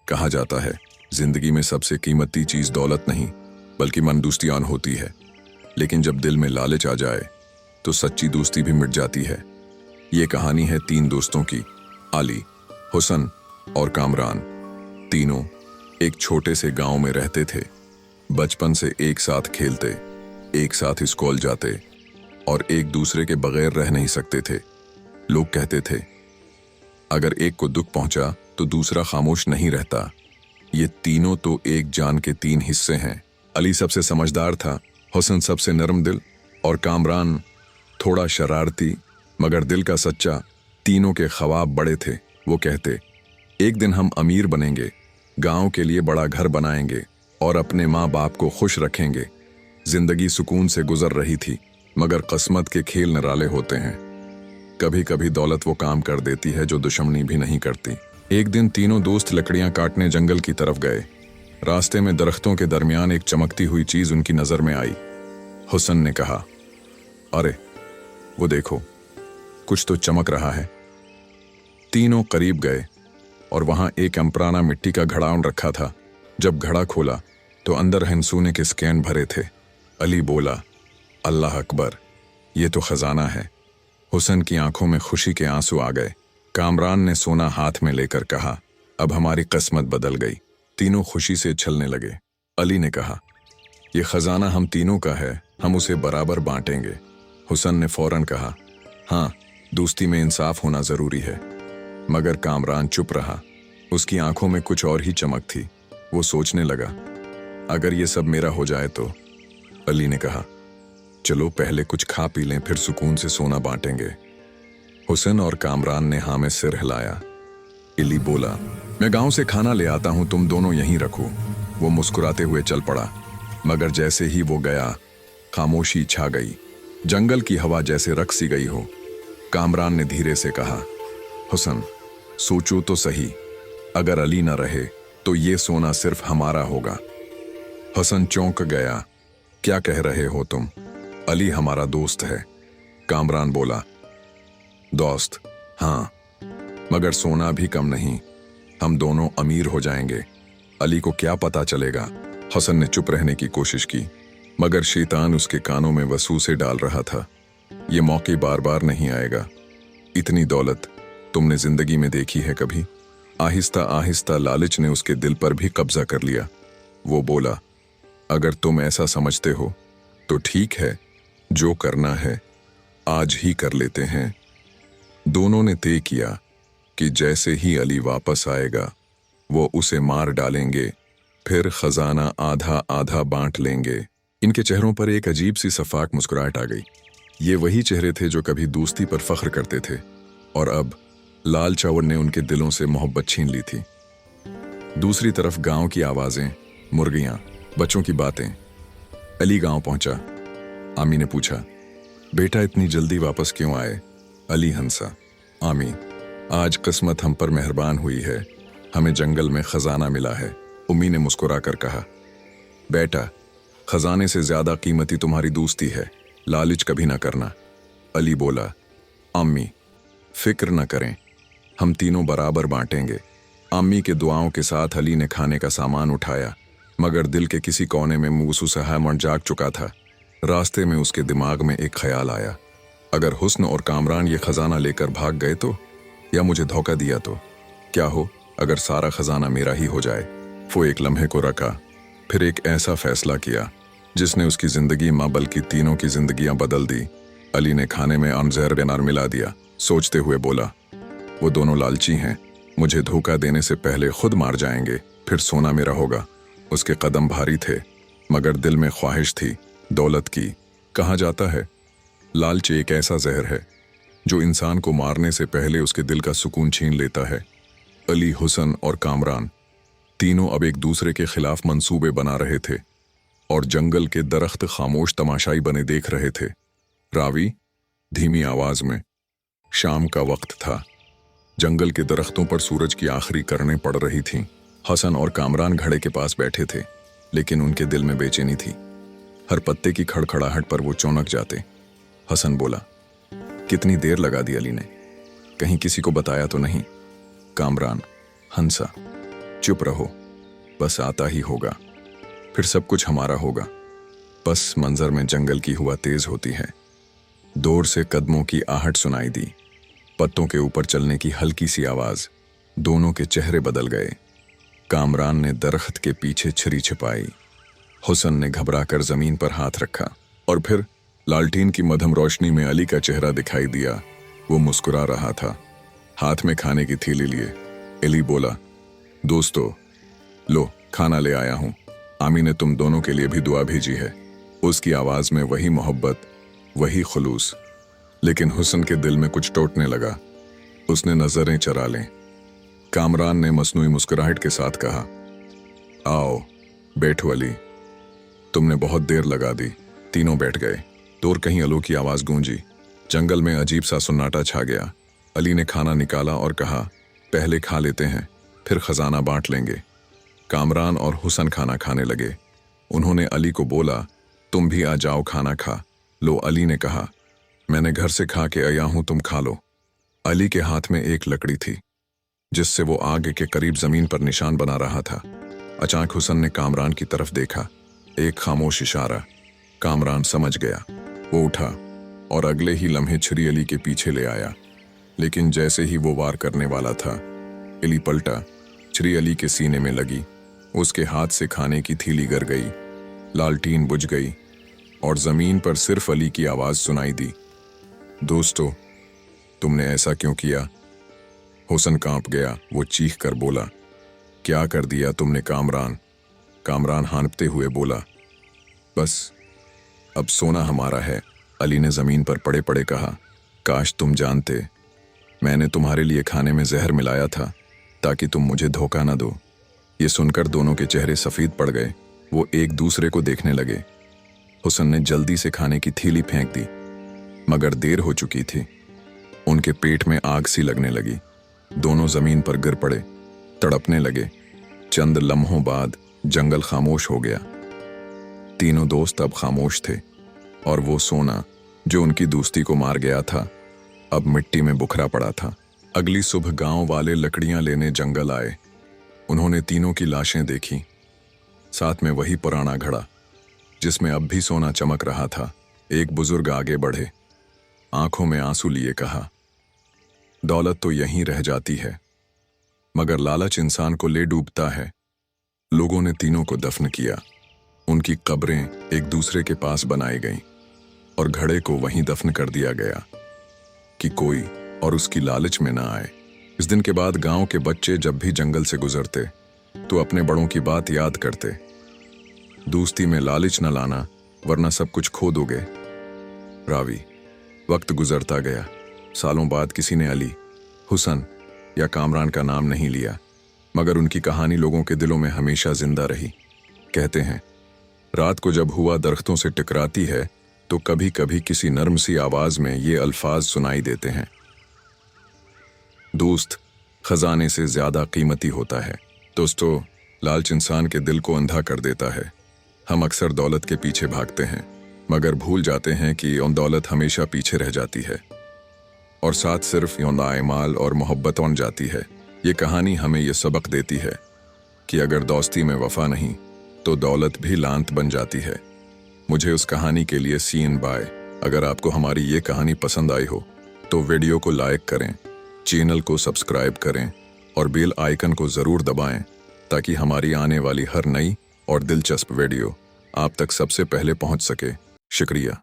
कहा जाता है जिंदगी में सबसे कीमती चीज दौलत नहीं बल्कि मन दोस्तियान होती है, लेकिन जब दिल में लालच आ जाए तो सच्ची दोस्ती भी मिट जाती है। ये कहानी है 3 दोस्तों की, अली, हुसन और कामरान। तीनों एक छोटे से गांव में रहते थे। बचपन से एक साथ खेलते, एक साथ स्कूल जाते और एक दूसरे के बगैर रह नहीं सकते थे। लोग कहते थे अगर एक को दुख पहुंचा तो दूसरा खामोश नहीं रहता। ये तीनों तो एक जान के 3 हिस्से हैं। अली सबसे समझदार था, हुसन सबसे नरम दिल और कामरान थोड़ा शरारती मगर दिल का सच्चा। तीनों के ख्वाब बड़े थे। वो कहते एक दिन हम अमीर बनेंगे, गांव के लिए बड़ा घर बनाएंगे और अपने माँ बाप को खुश रखेंगे। जिंदगी सुकून से गुजर रही थी, मगर किस्मत के खेल निराले होते हैं। कभी कभी दौलत वो काम कर देती है जो दुश्मनी भी नहीं करती। एक दिन तीनों दोस्त लकड़ियां काटने जंगल की तरफ गए। रास्ते में दरख्तों के दरमियान एक चमकती हुई चीज उनकी नजर में आई। हुसन ने कहा, अरे वो देखो, कुछ तो चमक रहा है। तीनों करीब गए और वहां एक अम्पराना मिट्टी का घड़ा रखा था। जब घड़ा खोला तो अंदर सोने के स्कैन भरे थे। अली बोला, अल्लाह अकबर, ये तो खजाना है। हुसन की आंखों में खुशी के आंसू आ गए। कामरान ने सोना हाथ में लेकर कहा, अब हमारी किस्मत बदल गई। तीनों खुशी से छलने लगे। अली ने कहा, यह खजाना हम तीनों का है, हम उसे बराबर बांटेंगे। हुसन ने फौरन कहा, हाँ, दोस्ती में इंसाफ होना जरूरी है। मगर कामरान चुप रहा। उसकी आंखों में कुछ और ही चमक थी। वो सोचने लगा, अगर ये सब मेरा हो जाए तो। अली ने कहा, चलो पहले कुछ खा पी लें, फिर सुकून से सोना बांटेंगे। हुसन और कामरान ने हाँ में सिर हिलाया। अली बोला, मैं गांव से खाना ले आता हूं, तुम दोनों यहीं रखो। वो मुस्कुराते हुए चल पड़ा, मगर जैसे ही वो गया खामोशी छा गई। जंगल की हवा जैसे रक सी गई हो। कामरान ने धीरे से कहा, हुसन, सोचो तो सही, अगर अली न रहे तो ये सोना सिर्फ हमारा होगा। हुसन चौंक गया, क्या कह रहे हो तुम? अली हमारा दोस्त है। कामरान बोला, दोस्त? हाँ, मगर सोना भी कम नहीं, हम दोनों अमीर हो जाएंगे। अली को क्या पता चलेगा? हुसन ने चुप रहने की कोशिश की, मगर शैतान उसके कानों में वसूसे डाल रहा था। ये मौके बार बार नहीं आएगा। इतनी दौलत तुमने जिंदगी में देखी है कभी? आहिस्ता आहिस्ता लालच ने उसके दिल पर भी कब्जा कर लिया। वो बोला, अगर तुम ऐसा समझते हो तो ठीक है, जो करना है आज ही कर लेते हैं। दोनों ने तय किया कि जैसे ही अली वापस आएगा वो उसे मार डालेंगे, फिर खजाना आधा आधा बांट लेंगे। इनके चेहरों पर एक अजीब सी सफाक मुस्कुराहट आ गई। ये वही चेहरे थे जो कभी दोस्ती पर फख्र करते थे, और अब लाल चावल ने उनके दिलों से मोहब्बत छीन ली थी। दूसरी तरफ गांव की आवाजें, मुर्गियां, बच्चों की बातें। अली गांव पहुंचा। आमी ने पूछा, बेटा इतनी जल्दी वापस क्यों आए? अली हंसा, आमी, आज किस्मत हम पर मेहरबान हुई है, हमें जंगल में खजाना मिला है। उम्मी ने मुस्कुराकर कहा, बेटा, खजाने से ज्यादा कीमती तुम्हारी दोस्ती है, लालच कभी ना करना। अली बोला, अम्मी फिक्र न करें, हम तीनों बराबर बांटेंगे। अम्मी के दुआओं के साथ अली ने खाने का सामान उठाया, मगर दिल के किसी कोने में मुसुसहा मन जाग चुका था। रास्ते में उसके दिमाग में एक ख्याल आया, अगर हुस्न और कामरान ये खजाना लेकर भाग गए तो, या मुझे धोखा दिया तो? क्या हो अगर सारा खजाना मेरा ही हो जाए? वो एक लम्हे को रखा, फिर एक ऐसा फैसला किया जिसने उसकी जिंदगी माँ बल्कि तीनों की जिंदगियां बदल दी। अली ने खाने में अनजहर बेनार मिला दिया। सोचते हुए बोला, वो दोनों लालची हैं, मुझे धोखा देने से पहले खुद मार जाएंगे, फिर सोना मेरा होगा। उसके कदम भारी थे, मगर दिल में ख्वाहिश थी दौलत की। कहा जाता है लालच एक ऐसा जहर है जो इंसान को मारने से पहले उसके दिल का सुकून छीन लेता है। अली, हुसन और कामरान तीनों अब एक दूसरे के खिलाफ मंसूबे बना रहे थे, और जंगल के दरख्त खामोश तमाशाई बने देख रहे थे। रावी धीमी आवाज में, शाम का वक्त था। जंगल के दरख्तों पर सूरज की आखिरी किरणें पड़ रही थीं। हुसन और कामरान घड़े के पास बैठे थे, लेकिन उनके दिल में बेचैनी थी। हर पत्ते की खड़खड़ाहट पर वो चौंक जाते। हुसन बोला, कितनी देर लगा दी अली ने, कहीं किसी को बताया तो नहीं? कामरान हंसा, चुप रहो, बस आता ही होगा, फिर सब कुछ हमारा होगा। बस मंजर में जंगल की हुआ तेज होती है। दूर से कदमों की आहट सुनाई दी, पत्तों के ऊपर चलने की हल्की सी आवाज। दोनों के चेहरे बदल गए। कामरान ने दरख्त के पीछे छुरी छिपाई। हुसन ने घबराकर जमीन पर हाथ रखा और फिर लालटीन की मध्यम रोशनी में अली का चेहरा दिखाई दिया। वो मुस्कुरा रहा था, हाथ में खाने की थैली लिए। अली बोला, दोस्तों, लो खाना ले आया हूं। आमी ने तुम दोनों के लिए भी दुआ भेजी है। उसकी आवाज में वही मोहब्बत, वही खुलूस। लेकिन हुसन के दिल में कुछ टूटने लगा। उसने नजरें चरा लें। कामरान ने मसनूई मुस्कुराहट के साथ कहा, आओ बैठो अली, तुमने बहुत देर लगा दी। तीनों बैठ गए। दूर कहीं अलू की आवाज गूंजी। जंगल में अजीब सा सन्नाटा छा गया। अली ने खाना निकाला और कहा, पहले खा लेते हैं, फिर खजाना बांट लेंगे। कामरान और हुसन खाना खाने लगे। उन्होंने अली को बोला, तुम भी आ जाओ, खाना खा लो। अली ने कहा, मैंने घर से खा के आया हूं, तुम खा लो। अली के हाथ में एक लकड़ी थी जिससे वो आग के करीब जमीन पर निशान बना रहा था। अचानक हुसन ने कामरान की तरफ देखा, एक खामोश इशारा। कामरान समझ गया। वो उठा और अगले ही लम्हे छुरी अली के पीछे ले आया। लेकिन जैसे ही वो वार करने वाला था, अली पलटा। छुरी अली के सीने में लगी। उसके हाथ से खाने की थैली गिर गई। लालटीन बुझ गई और जमीन पर सिर्फ अली की आवाज सुनाई दी, दोस्तों, तुमने ऐसा क्यों किया? हुसन कांप गया। वो चीख कर बोला, क्या कर दिया तुमने कामरान? कामरान हांफते हुए बोला, बस अब सोना हमारा है। अली ने जमीन पर पड़े पड़े कहा, काश तुम जानते, मैंने तुम्हारे लिए खाने में जहर मिलाया था ताकि तुम मुझे धोखा न दो। ये सुनकर दोनों के चेहरे सफेद पड़ गए। वो एक दूसरे को देखने लगे। हुसन ने जल्दी से खाने की थैली फेंक दी, मगर देर हो चुकी थी। उनके पेट में आग सी लगने लगी। दोनों जमीन पर गिर पड़े, तड़पने लगे। चंद लम्हों बाद जंगल खामोश हो गया। तीनों दोस्त अब खामोश थे और वो सोना जो उनकी दोस्ती को मार गया था, अब मिट्टी में बुखरा पड़ा था। अगली सुबह गांव वाले लकड़ियां लेने जंगल आए। उन्होंने तीनों की लाशें देखी, साथ में वही पुराना घड़ा जिसमें अब भी सोना चमक रहा था। एक बुजुर्ग आगे बढ़े, आंखों में आंसू लिए कहा, दौलत तो यहीं रह जाती है, मगर लालच इंसान को ले डूबता है। लोगों ने तीनों को दफन किया। उनकी कब्रें एक दूसरे के पास बनाई गईं और घड़े को वहीं दफन कर दिया गया कि कोई और उसकी लालच में ना आए। इस दिन के बाद गांव के बच्चे जब भी जंगल से गुजरते तो अपने बड़ों की बात याद करते, दोस्ती में लालच न लाना वरना सब कुछ खो दोगे। रावी। वक्त गुजरता गया। सालों बाद किसी ने अली, हुसन या कामरान का नाम नहीं लिया, मगर उनकी कहानी लोगों के दिलों में हमेशा जिंदा रही। कहते हैं, रात को जब हुआ दरख्तों से टकराती है तो कभी कभी किसी नर्म सी आवाज में ये अल्फाज सुनाई देते हैं, दोस्त खजाने से ज्यादा कीमती होता है। दोस्तों, लालच इंसान के दिल को अंधा कर देता है। हम अक्सर दौलत के पीछे भागते हैं, मगर भूल जाते हैं कि यौन दौलत हमेशा पीछे रह जाती है और साथ सिर्फ यौन आमाल और मोहब्बत बन जाती है। ये कहानी हमें ये सबक देती है कि अगर दोस्ती में वफा नहीं तो दौलत भी लांत बन जाती है। मुझे उस कहानी के लिए सीन बाय। अगर आपको हमारी ये कहानी पसंद आई हो तो वीडियो को लाइक करें, चैनल को सब्सक्राइब करें और बेल आइकन को ज़रूर दबाएं ताकि हमारी आने वाली हर नई और दिलचस्प वीडियो आप तक सबसे पहले पहुंच सके। शुक्रिया।